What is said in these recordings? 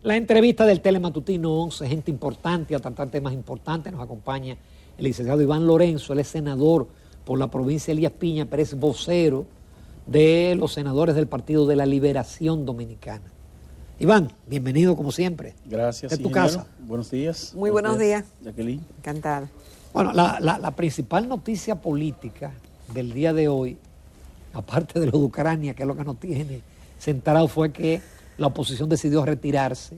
La entrevista del Telematutino 11, gente importante a tratar temas importantes. Nos acompaña el licenciado Iván Lorenzo, él es senador por la provincia de Elías Piña, pero es vocero de los senadores del Partido de la Liberación Dominicana. Iván, bienvenido como siempre. Gracias, de tu casa. Buenos días. Muy buenos días. Jacqueline. Encantada. Bueno, la principal noticia política del día de hoy, aparte de lo de Ucrania, que es lo que nos tiene centrado, fue que la oposición decidió retirarse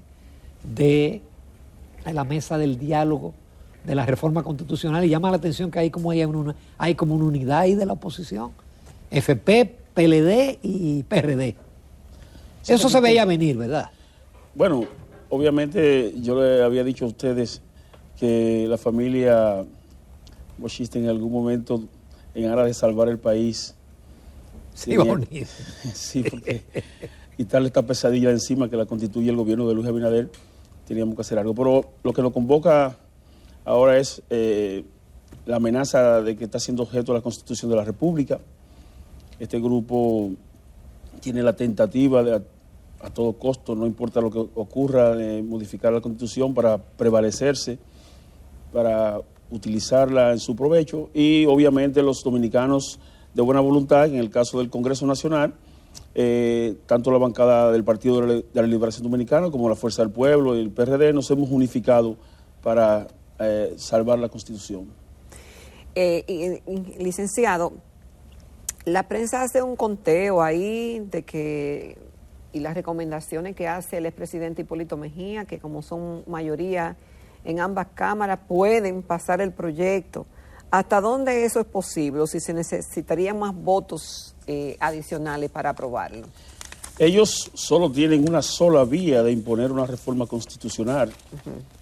de la mesa del diálogo de la reforma constitucional, y llama la atención que hay como una unidad ahí de la oposición, FP, PLD y PRD. Eso se veía venir, ¿verdad? Bueno, obviamente yo le había dicho a ustedes que la familia bochista en algún momento, en aras de salvar el país, Sí, va a unir. Sí, porque quitarle esta pesadilla encima que la constituye el gobierno de Luis Abinader, teníamos que hacer algo. Pero lo que nos convoca ahora es la amenaza de que está siendo objeto de la Constitución de la República. Este grupo tiene la tentativa de a todo costo, no importa lo que ocurra, de modificar la Constitución para prevalecerse, para utilizarla en su provecho, y obviamente los dominicanos de buena voluntad, en el caso del Congreso Nacional, tanto la bancada del Partido de la Liberación Dominicana como la Fuerza del Pueblo y el PRD nos hemos unificado para salvar la Constitución. Licenciado, la prensa hace un conteo ahí de que, y las recomendaciones que hace el expresidente Hipólito Mejía, que como son mayoría en ambas cámaras, pueden pasar el proyecto. ¿Hasta dónde eso es posible? O si se necesitarían más votos adicionales para aprobarlo. Ellos solo tienen una sola vía de imponer una reforma constitucional,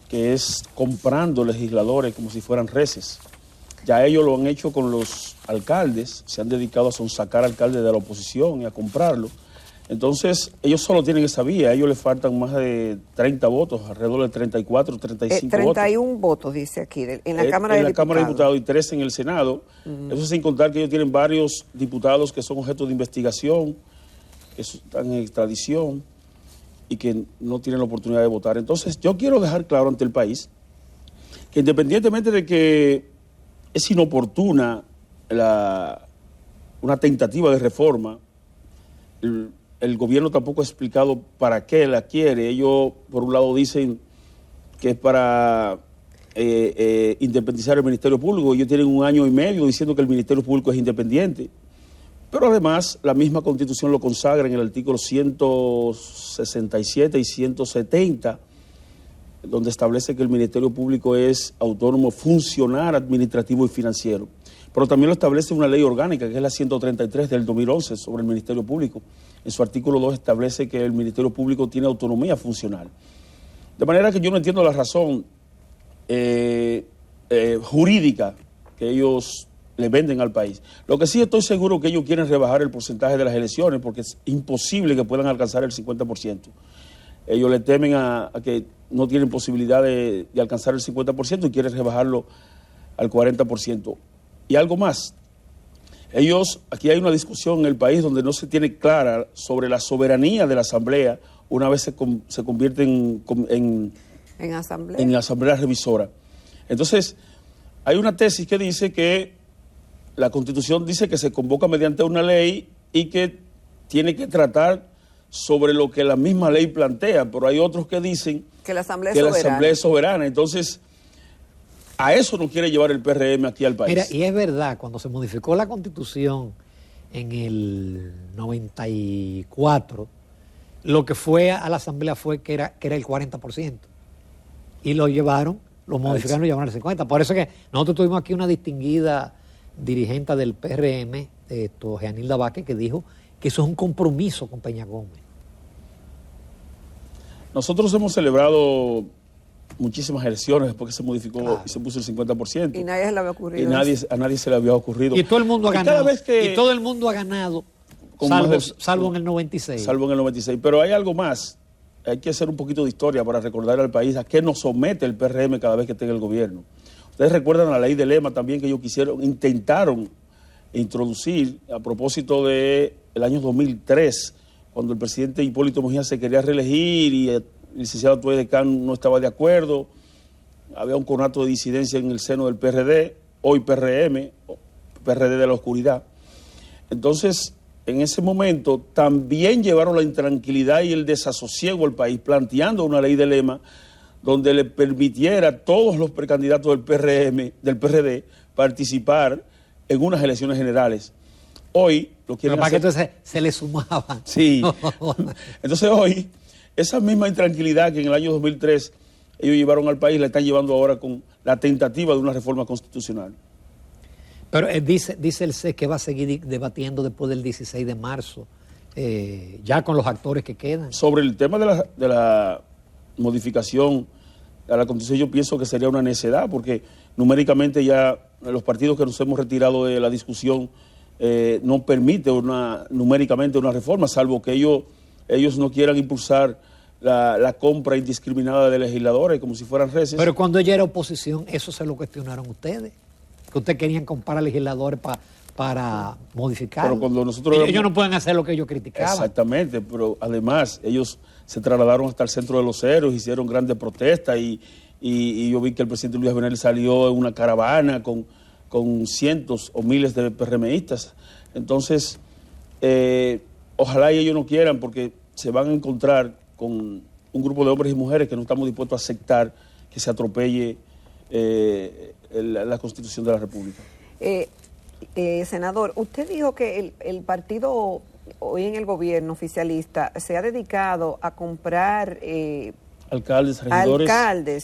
que es comprando legisladores como si fueran reses. Ya ellos lo han hecho con los alcaldes, se han dedicado a sonsacar alcaldes de la oposición y a comprarlo. Entonces, ellos solo tienen esa vía, a ellos les faltan más de 30 votos, alrededor de 34, 35 votos. 31 votos, dice aquí, en la Cámara de Diputados. En la Cámara de Diputados y 13 en el Senado. Eso sin contar que ellos tienen varios diputados que son objeto de investigación, que están en extradición y que no tienen la oportunidad de votar. Entonces, yo quiero dejar claro ante el país que independientemente de que es inoportuna una tentativa de reforma, el gobierno tampoco ha explicado para qué la quiere. Ellos, por un lado, dicen que es para independizar el Ministerio Público. Ellos tienen 1 año y medio diciendo que el Ministerio Público es independiente. Pero además, la misma Constitución lo consagra en el artículo 167 y 170, donde establece que el Ministerio Público es autónomo, funcional, administrativo y financiero. Pero también lo establece una ley orgánica, que es la 133 del 2011 sobre el Ministerio Público. En su artículo 2 establece que el Ministerio Público tiene autonomía funcional. De manera que yo no entiendo la razón jurídica que ellos le venden al país. Lo que sí estoy seguro que ellos quieren rebajar el porcentaje de las elecciones, porque es imposible que puedan alcanzar el 50%. Ellos le temen a que no tienen posibilidad de alcanzar el 50% y quieren rebajarlo al 40%. Y algo más, aquí hay una discusión en el país donde no se tiene clara sobre la soberanía de la Asamblea una vez se convierte en asamblea revisora. Entonces, hay una tesis que dice que la Constitución dice que se convoca mediante una ley y que tiene que tratar sobre lo que la misma ley plantea, pero hay otros que dicen que la Asamblea es soberana. Entonces, a eso no quiere llevar el PRM aquí al país. Mira, y es verdad, cuando se modificó la Constitución en el 94, lo que fue a la Asamblea fue que era el 40%. Y lo modificaron y llevaron al 50%. Por eso que nosotros tuvimos aquí una distinguida dirigente del PRM, Jeanilda Vázquez, que dijo que eso es un compromiso con Peña Gómez. Nosotros hemos celebrado muchísimas elecciones después que se modificó y se puso el 50%. Y nadie se le había ocurrido. Y a nadie se le había ocurrido. Y todo el mundo ha ganado. Y todo el mundo ha ganado, salvo en el 96. Salvo en el 96. Pero hay algo más. Hay que hacer un poquito de historia para recordar al país a qué nos somete el PRM cada vez que esté en el gobierno. Ustedes recuerdan la ley de Lema también, que ellos intentaron introducir a propósito del año 2003, cuando el presidente Hipólito Mejía se quería reelegir y el licenciado Tuey de Can no estaba de acuerdo, había un conato de disidencia en el seno del PRD, hoy PRM, PRD de la oscuridad. Entonces, en ese momento también llevaron la intranquilidad y el desasosiego al país, planteando una ley de lema donde le permitiera a todos los precandidatos del PRM, del PRD, participar en unas elecciones generales. Hoy lo quieren hacer... Pero para que entonces se le sumaban. Sí. Entonces hoy, esa misma intranquilidad que en el año 2003 ellos llevaron al país, la están llevando ahora con la tentativa de una reforma constitucional. Pero dice el CES que va a seguir debatiendo después del 16 de marzo, ya con los actores que quedan. Sobre el tema de la modificación a la Constitución, yo pienso que sería una necedad, porque numéricamente ya los partidos que nos hemos retirado de la discusión no permite numéricamente una reforma, salvo que ellos no quieran impulsar la compra indiscriminada de legisladores como si fueran reces. Pero cuando ella era oposición, eso se lo cuestionaron ustedes, que ustedes querían comprar legisladores para modificar. Pero cuando ellos no pueden hacer lo que ellos criticaban. Exactamente, pero además ellos se trasladaron hasta el centro de los héroes, hicieron grandes protestas y yo vi que el presidente Luis Abinader salió en una caravana con cientos o miles de PRMistas. Entonces, ojalá y ellos no quieran, porque se van a encontrar con un grupo de hombres y mujeres que no estamos dispuestos a aceptar que se atropelle la Constitución de la República. Senador, usted dijo que el partido hoy en el gobierno oficialista se ha dedicado a comprar alcaldes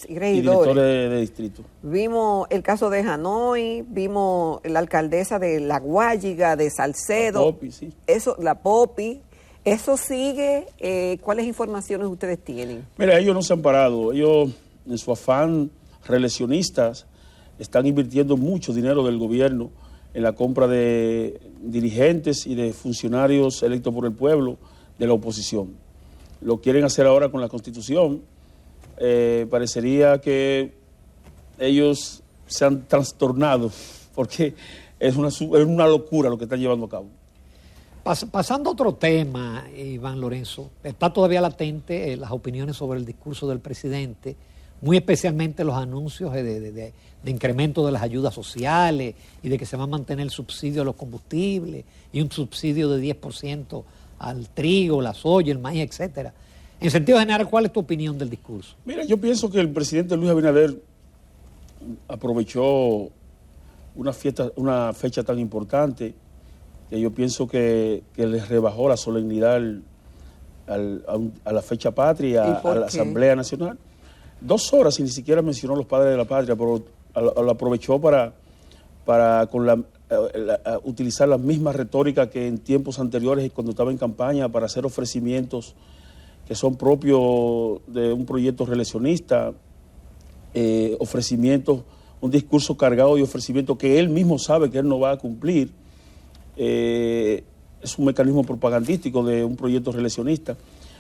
y directores de distrito. Vimos el caso de Hanoi, vimos la alcaldesa de La Guayiga, de Salcedo. La Popi, sí. La Popi. ¿Eso sigue? ¿Cuáles informaciones ustedes tienen? Mira, ellos no se han parado. Ellos, en su afán reeleccionistas, están invirtiendo mucho dinero del gobierno en la compra de dirigentes y de funcionarios electos por el pueblo de la oposición. Lo quieren hacer ahora con la Constitución. Parecería que ellos se han trastornado porque es una locura lo que están llevando a cabo. Pasando a otro tema, Iván Lorenzo, está todavía latente las opiniones sobre el discurso del presidente, muy especialmente los anuncios de incremento de las ayudas sociales y de que se va a mantener el subsidio a los combustibles y un subsidio de 10% al trigo, la soya, el maíz, etcétera. En sentido general, ¿cuál es tu opinión del discurso? Mira, yo pienso que el presidente Luis Abinader aprovechó una fecha tan importante que yo pienso que les rebajó la solemnidad a la fecha patria, a la Asamblea Nacional. 2 horas y ni siquiera mencionó a los padres de la patria, pero lo aprovechó para utilizar la misma retórica que en tiempos anteriores cuando estaba en campaña, para hacer ofrecimientos que son propios de un proyecto reeleccionista, ofrecimientos, un discurso cargado de ofrecimientos que él mismo sabe que él no va a cumplir. Es un mecanismo propagandístico de un proyecto reeleccionista.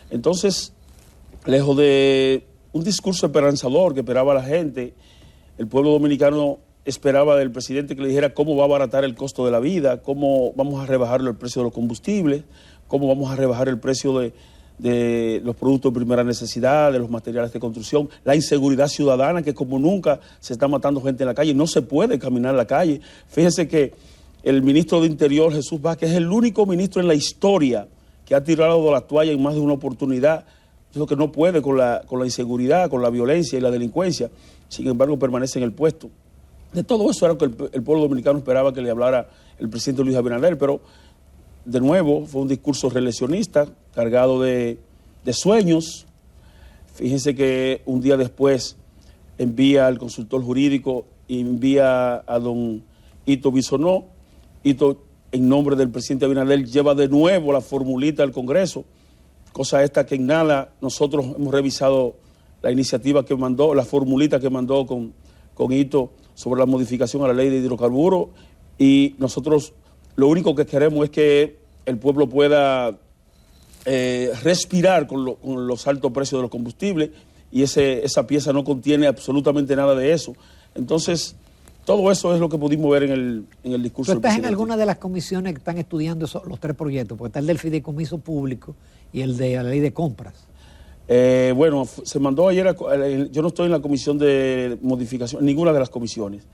Entonces, lejos de un discurso esperanzador que esperaba la gente, el pueblo dominicano esperaba del presidente que le dijera cómo va a abaratar el costo de la vida, cómo vamos a rebajar el precio de los combustibles, cómo vamos a rebajar el precio de los productos de primera necesidad, de los materiales de construcción, la inseguridad ciudadana, que como nunca se está matando gente en la calle, no se puede caminar en la calle. Fíjense que el ministro de Interior, Jesús Vázquez, es el único ministro en la historia que ha tirado la toalla en más de una oportunidad. Dijo que no puede con la inseguridad, con la violencia y la delincuencia. Sin embargo, permanece en el puesto. De todo eso era lo que el pueblo dominicano esperaba que le hablara el presidente Luis Abinader, pero de nuevo fue un discurso reeleccionista, cargado de sueños. Fíjense que un día después envía al consultor jurídico y envía a don Ito Bisonó. Ito, en nombre del presidente Abinader, lleva de nuevo la formulita al Congreso, cosa esta que en nada nosotros hemos revisado la iniciativa que mandó, la formulita que mandó con Ito sobre la modificación a la ley de hidrocarburos, y nosotros lo único que queremos es que el pueblo pueda respirar con los altos precios de los combustibles, y esa pieza no contiene absolutamente nada de eso. Entonces, todo eso es lo que pudimos ver en el discurso del presidente. ¿Tú estás en alguna de las comisiones que están estudiando los 3 proyectos? Porque está el del fideicomiso público y el de la ley de compras. Bueno, se mandó ayer, yo no estoy en la comisión de modificación, ninguna de las comisiones.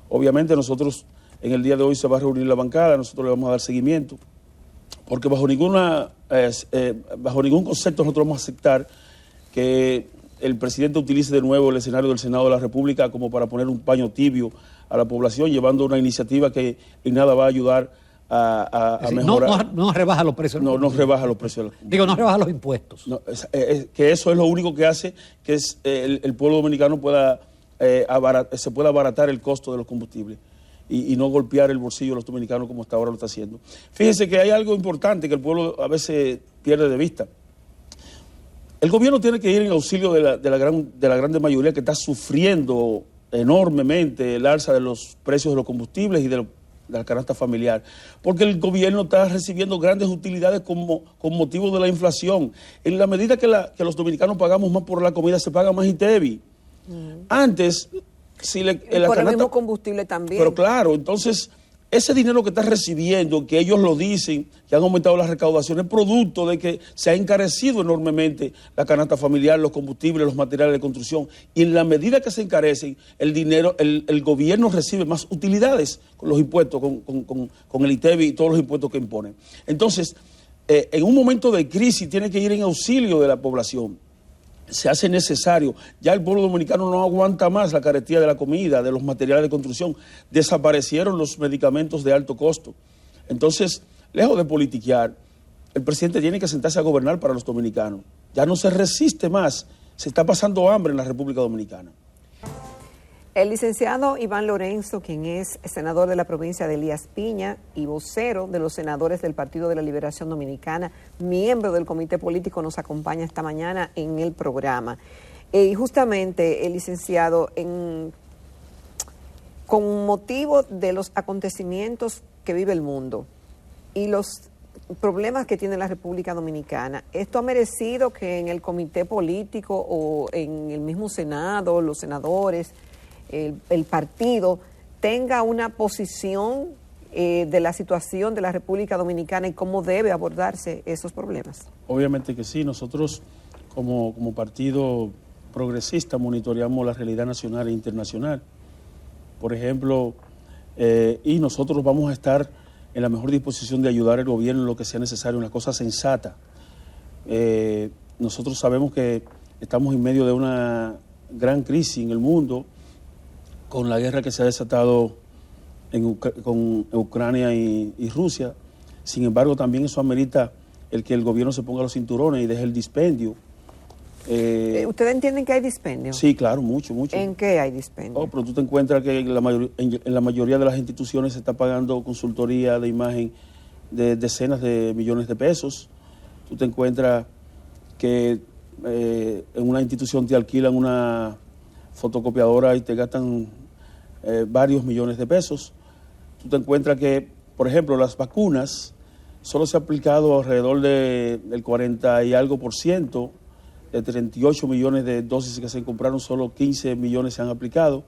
Obviamente nosotros, en el día de hoy se va a reunir la bancada, nosotros le vamos a dar seguimiento, porque bajo ningún concepto nosotros vamos a aceptar que el presidente utilice de nuevo el escenario del Senado de la República como para poner un paño tibio a la población, llevando una iniciativa que en nada va a ayudar a decir, mejorar. No rebaja los precios. No rebaja los precios. Digo, no rebaja los impuestos. No, que eso es lo único que hace que el pueblo dominicano se pueda abaratar el costo de los combustibles y no golpear el bolsillo de los dominicanos como hasta ahora lo está haciendo. Fíjense que hay algo importante que el pueblo a veces pierde de vista. El gobierno tiene que ir en auxilio de la grande mayoría que está sufriendo enormemente el alza de los precios de los combustibles y de la canasta familiar, porque el gobierno está recibiendo grandes utilidades con motivo de la inflación. En la medida que los dominicanos pagamos más por la comida, se paga más ITEVI. Antes, por el mismo combustible también. Pero claro, entonces, ese dinero que está recibiendo, que ellos lo dicen, que han aumentado las recaudaciones, producto de que se ha encarecido enormemente la canasta familiar, los combustibles, los materiales de construcción. Y en la medida que se encarecen, el dinero, el gobierno recibe más utilidades con los impuestos, con el ITEVI y todos los impuestos que imponen. Entonces, en un momento de crisis tiene que ir en auxilio de la población. Se hace necesario. Ya el pueblo dominicano no aguanta más la carestía de la comida, de los materiales de construcción. Desaparecieron los medicamentos de alto costo. Entonces, lejos de politiquear, el presidente tiene que sentarse a gobernar para los dominicanos. Ya no se resiste más. Se está pasando hambre en la República Dominicana. El licenciado Iván Lorenzo, quien es senador de la provincia de Elías Piña y vocero de los senadores del Partido de la Liberación Dominicana, miembro del comité político, nos acompaña esta mañana en el programa. Y justamente, el licenciado, con motivo de los acontecimientos que vive el mundo y los problemas que tiene la República Dominicana, ¿esto ha merecido que en el comité político o en el mismo Senado, los senadores, el partido tenga una posición de la situación de la República Dominicana y cómo debe abordarse esos problemas? Obviamente que sí. Nosotros como partido progresista monitoreamos la realidad nacional e internacional. Por ejemplo, y nosotros vamos a estar en la mejor disposición de ayudar al gobierno en lo que sea necesario, una cosa sensata. Nosotros sabemos que estamos en medio de una gran crisis en el mundo, con la guerra que se ha desatado con Ucrania y Rusia. Sin embargo, también eso amerita el que el gobierno se ponga los cinturones y deje el dispendio. ¿Ustedes entienden que hay dispendio? Sí, claro, mucho. ¿En qué hay dispendio? Oh, pero tú te encuentras que en la mayoría de las instituciones se está pagando consultoría de imagen de decenas de millones de pesos. Tú te encuentras que en una institución te alquilan una fotocopiadora y te gastan varios millones de pesos. Tú te encuentras que, por ejemplo, las vacunas, solo se ha aplicado alrededor del 40 y algo por ciento, de 38 millones de dosis que se compraron, solo 15 millones se han aplicado.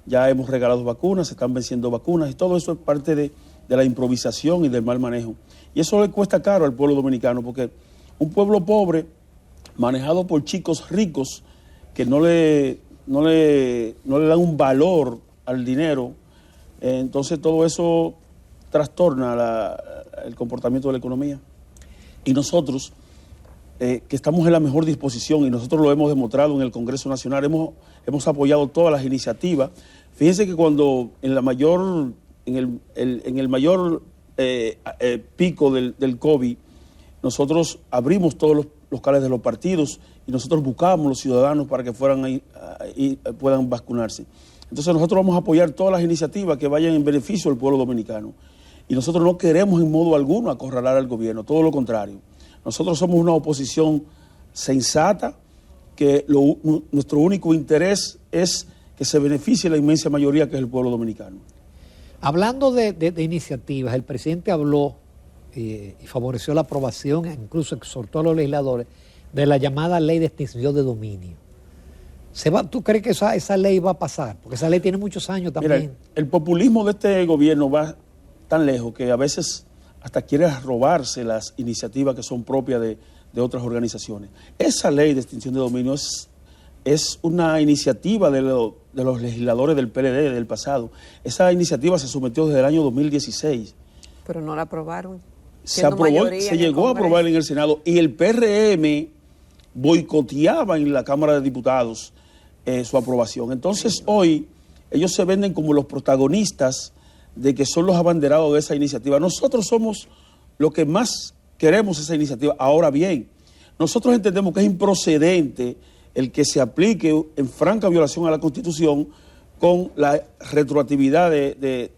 Ya hemos regalado vacunas, se están venciendo vacunas, y todo eso es parte de la improvisación y del mal manejo. Y eso le cuesta caro al pueblo dominicano, porque un pueblo pobre, manejado por chicos ricos, que no le dan un valor al dinero, entonces todo eso trastorna el comportamiento de la economía. Y nosotros, que estamos en la mejor disposición, y nosotros lo hemos demostrado en el Congreso Nacional, hemos apoyado todas las iniciativas. Fíjense que cuando en el mayor pico del COVID, nosotros abrimos todos los locales de los partidos y nosotros buscamos los ciudadanos para que puedan vacunarse. Entonces nosotros vamos a apoyar todas las iniciativas que vayan en beneficio del pueblo dominicano. Y nosotros no queremos en modo alguno acorralar al gobierno, todo lo contrario. Nosotros somos una oposición sensata, que nuestro único interés es que se beneficie la inmensa mayoría, que es el pueblo dominicano. Hablando de iniciativas, el presidente habló y favoreció la aprobación, e incluso exhortó a los legisladores, de la llamada ley de extinción de dominio. ¿Tú crees que esa ley va a pasar? Porque esa ley tiene muchos años también. Mira, el populismo de este gobierno va tan lejos que a veces hasta quiere robarse las iniciativas que son propias de de otras organizaciones. Esa ley de extinción de dominio es una iniciativa de los legisladores del PLD del pasado. Esa iniciativa se sometió desde el año 2016. Pero no la aprobaron. Se aprobó, se llegó a aprobar en el Senado y el PRM boicoteaba en la Cámara de Diputados su aprobación. Entonces hoy ellos se venden como los protagonistas de que son los abanderados de esa iniciativa. Nosotros somos los que más queremos esa iniciativa. Ahora bien, nosotros entendemos que es improcedente el que se aplique en franca violación a la Constitución con la retroactividad de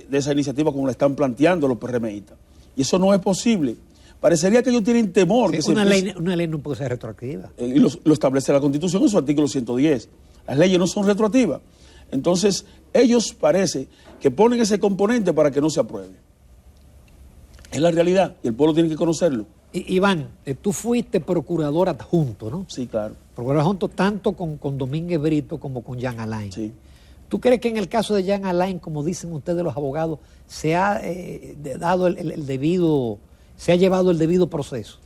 esa iniciativa como la están planteando los PRMistas. Y eso no es posible. Parecería que ellos tienen temor. Sí, una ley no puede ser retroactiva. Y lo establece la Constitución en su artículo 110. Las leyes no son retroactivas. Entonces, ellos parece que ponen ese componente para que no se apruebe. Es la realidad y el pueblo tiene que conocerlo. Iván, tú fuiste procurador adjunto, ¿no? Sí, claro. Procurador adjunto tanto con Domínguez Brito como con Jean Alain. Sí. ¿Tú crees que en el caso de Jean Alain, como dicen ustedes los abogados, se ha dado el debido, se ha llevado el debido proceso?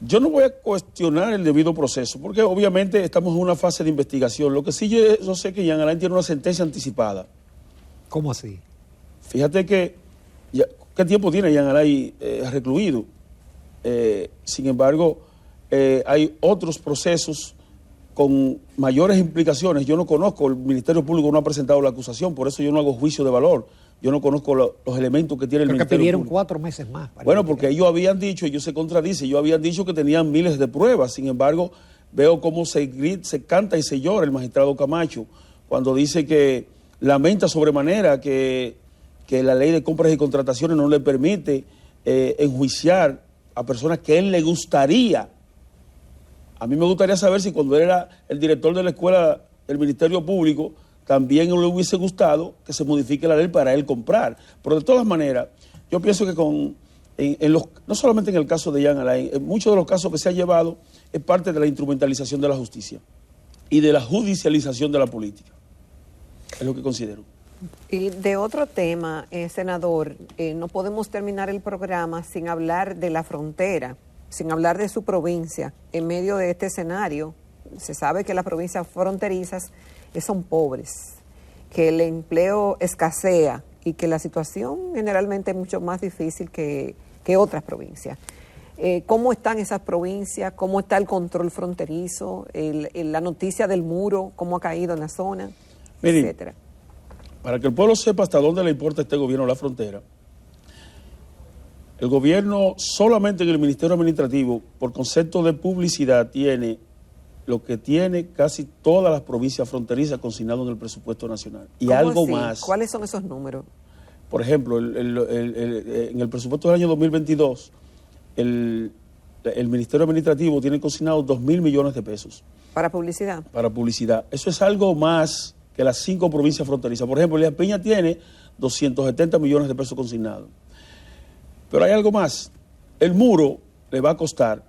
Yo no voy a cuestionar el debido proceso, porque obviamente estamos en una fase de investigación. Lo que sí yo sé que Jean Alain tiene una sentencia anticipada. ¿Cómo así? Fíjate que, ¿qué tiempo tiene Jean Alain recluido? Sin embargo, hay otros procesos con mayores implicaciones. Yo no conozco, el Ministerio Público no ha presentado la acusación, por eso yo no hago juicio de valor. Yo no conozco los elementos que tiene el Ministerio Público. Porque pidieron 4 meses más. Bueno, porque ellos habían dicho, ellos se contradicen, ellos habían dicho que tenían miles de pruebas. Sin embargo, veo cómo se canta y se llora el magistrado Camacho cuando dice que lamenta sobremanera que la ley de compras y contrataciones no le permite enjuiciar a personas que a él le gustaría. A mí me gustaría saber si cuando él era el director de la escuela del Ministerio Público también le hubiese gustado que se modifique la ley para él comprar. Pero de todas maneras, yo pienso que no solamente en el caso de Jean Alain, en muchos de los casos que se ha llevado es parte de la instrumentalización de la justicia y de la judicialización de la política. Es lo que considero. Y de otro tema, senador, no podemos terminar el programa sin hablar de la frontera, sin hablar de su provincia. En medio de este escenario, se sabe que las provincias fronterizas son pobres, que el empleo escasea y que la situación generalmente es mucho más difícil que otras provincias. ¿Cómo están esas provincias? ¿Cómo está el control fronterizo? La noticia del muro, ¿cómo ha caído en la zona? Miren, etcétera. Para que el pueblo sepa hasta dónde le importa a este gobierno la frontera, el gobierno solamente en el Ministerio Administrativo, por concepto de publicidad, tiene lo que tiene casi todas las provincias fronterizas consignado en el presupuesto nacional. Y algo así? más. ¿Cuáles son esos números? Por ejemplo, en el presupuesto del año 2022, el Ministerio Administrativo tiene consignado 2.000 millones de pesos. ¿Para publicidad? Para publicidad. Eso es algo más que las 5 provincias fronterizas. Por ejemplo, Elías Piña tiene 270 millones de pesos consignados. Pero hay algo más. El muro le va a costar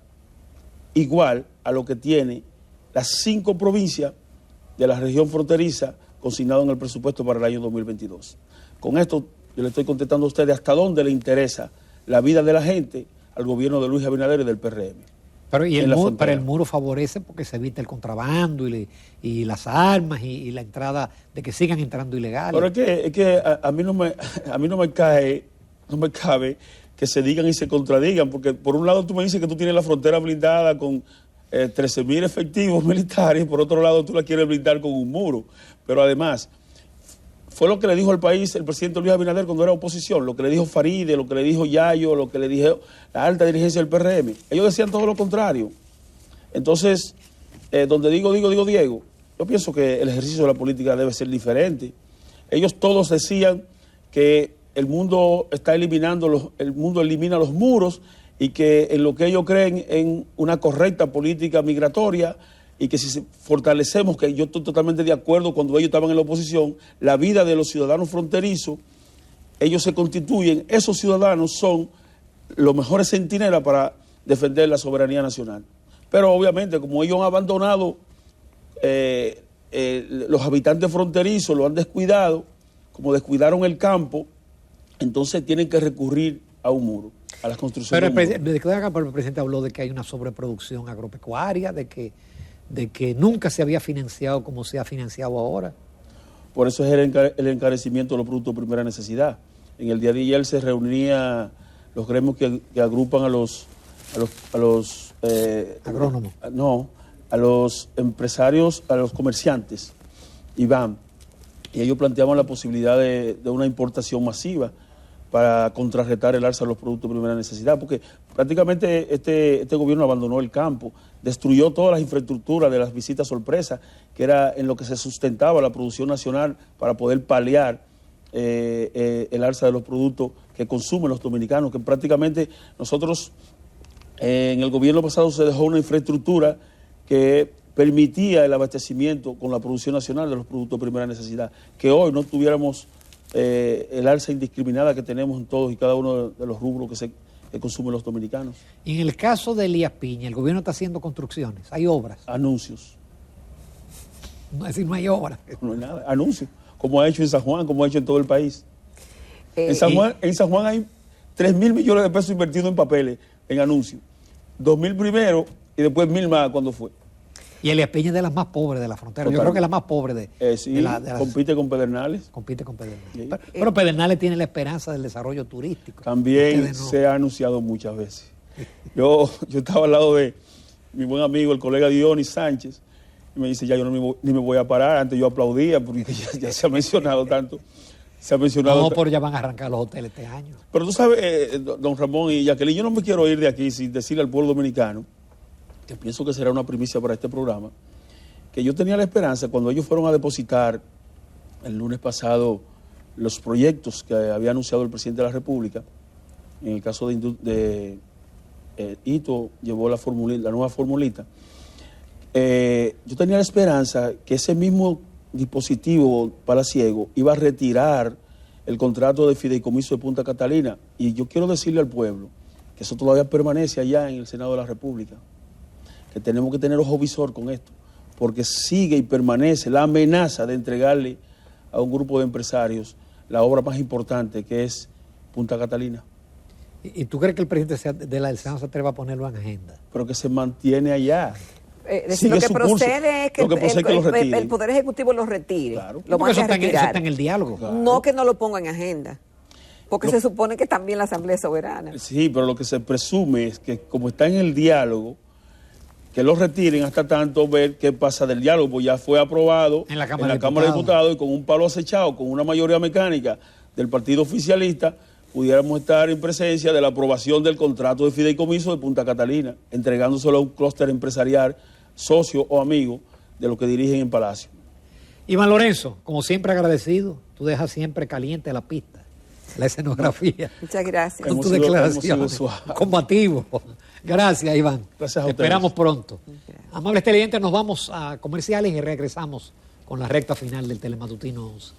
igual a lo que tiene las 5 provincias de la región fronteriza consignado en el presupuesto para el año 2022. Con esto yo le estoy contestando a ustedes hasta dónde le interesa la vida de la gente al gobierno de Luis Abinader y del PRM. Pero el muro favorece porque se evita el contrabando y las armas y la entrada de que sigan entrando ilegales. Pero es que a mí no me cabe que se digan y se contradigan, porque por un lado tú me dices que tú tienes la frontera blindada con 13.000 efectivos militares, por otro lado tú la quieres blindar con un muro. Pero además, fue lo que le dijo al país el presidente Luis Abinader cuando era oposición, lo que le dijo Faride, lo que le dijo Yayo, lo que le dijo la alta dirigencia del PRM. Ellos decían todo lo contrario. Entonces, donde digo Diego, yo pienso que el ejercicio de la política debe ser diferente. Ellos todos decían que el mundo elimina los muros y que en lo que ellos creen en una correcta política migratoria y que si fortalecemos, que yo estoy totalmente de acuerdo cuando ellos estaban en la oposición, la vida de los ciudadanos fronterizos, ellos se constituyen, esos ciudadanos son los mejores centinelas para defender la soberanía nacional. Pero obviamente como ellos han abandonado los habitantes fronterizos, lo han descuidado, como descuidaron el campo, entonces tienen que recurrir a un muro. a las construcciones. Pero el presidente habló de que hay una sobreproducción agropecuaria, de que nunca se había financiado como se ha financiado ahora. Por eso es el encarecimiento de los productos de primera necesidad. En el día de ayer se reunía los gremios que agrupan a los agrónomos. No, a los empresarios, a los comerciantes, Iván, y ellos planteaban la posibilidad de una importación masiva para contrarrestar el alza de los productos de primera necesidad, porque prácticamente este gobierno abandonó el campo, destruyó todas las infraestructuras de las visitas sorpresa, que era en lo que se sustentaba la producción nacional para poder paliar el alza de los productos que consumen los dominicanos, que prácticamente nosotros en el gobierno pasado se dejó una infraestructura que permitía el abastecimiento con la producción nacional de los productos de primera necesidad, que hoy no tuviéramos el alza indiscriminada que tenemos en todos y cada uno de los rubros que consumen los dominicanos. Y en el caso de Elías Piña, el gobierno está haciendo construcciones, hay obras. Anuncios. No, es decir, no hay obras. No hay nada, anuncios, como ha hecho en San Juan, como ha hecho en todo el país. En San Juan hay 3.000 millones de pesos invertidos en papeles, en anuncios. 2.000 primero y después 1.000 más cuando fue. Y Elías Piña es de las más pobres de la frontera. Total. Yo creo que es la más pobre sí, compite con Pedernales. Compite con Pedernales. Sí. Pero Pedernales tiene la esperanza del desarrollo turístico. También no. Se ha anunciado muchas veces. Yo estaba al lado de mi buen amigo, el colega Dionis Sánchez, y me dice, ya yo ni me voy a parar. Antes yo aplaudía porque ya se ha mencionado tanto. Se ha mencionado. No, pero ya van a arrancar los hoteles este año. Pero tú sabes, don Ramón y Jacqueline, yo no me quiero ir de aquí sin decirle al pueblo dominicano, que pienso que será una primicia para este programa, que yo tenía la esperanza cuando ellos fueron a depositar el lunes pasado los proyectos que había anunciado el presidente de la República. En el caso de Hito llevó la nueva formulita. Yo tenía la esperanza que ese mismo dispositivo palaciego iba a retirar el contrato de fideicomiso de Punta Catalina, y yo quiero decirle al pueblo que eso todavía permanece allá en el Senado de la República, que tenemos que tener ojo visor con esto, porque sigue y permanece la amenaza de entregarle a un grupo de empresarios la obra más importante, que es Punta Catalina. ¿Y tú crees que el presidente del Senado se atreva a ponerlo en agenda? Pero que se mantiene allá. Lo que procede es que el Poder Ejecutivo lo retire. Claro. Lo Porque mande a retirar. eso está en el diálogo. Claro. No que no lo ponga en agenda. Porque se supone que también la Asamblea es soberana. Sí, pero lo que se presume es que como está en el diálogo, que lo retiren hasta tanto ver qué pasa del diálogo, pues ya fue aprobado en la Cámara de Diputados, y con un palo acechado, con una mayoría mecánica del partido oficialista, pudiéramos estar en presencia de la aprobación del contrato de fideicomiso de Punta Catalina, entregándoselo a un clúster empresarial, socio o amigo de los que dirigen en Palacio. Iván Lorenzo, como siempre agradecido, tú dejas siempre caliente la pista, la escenografía. Muchas gracias. Con tu declaración. Combativo. Gracias, Iván. Gracias a ustedes. Esperamos pronto. Amables televidentes, nos vamos a comerciales y regresamos con la recta final del Telematutino 11.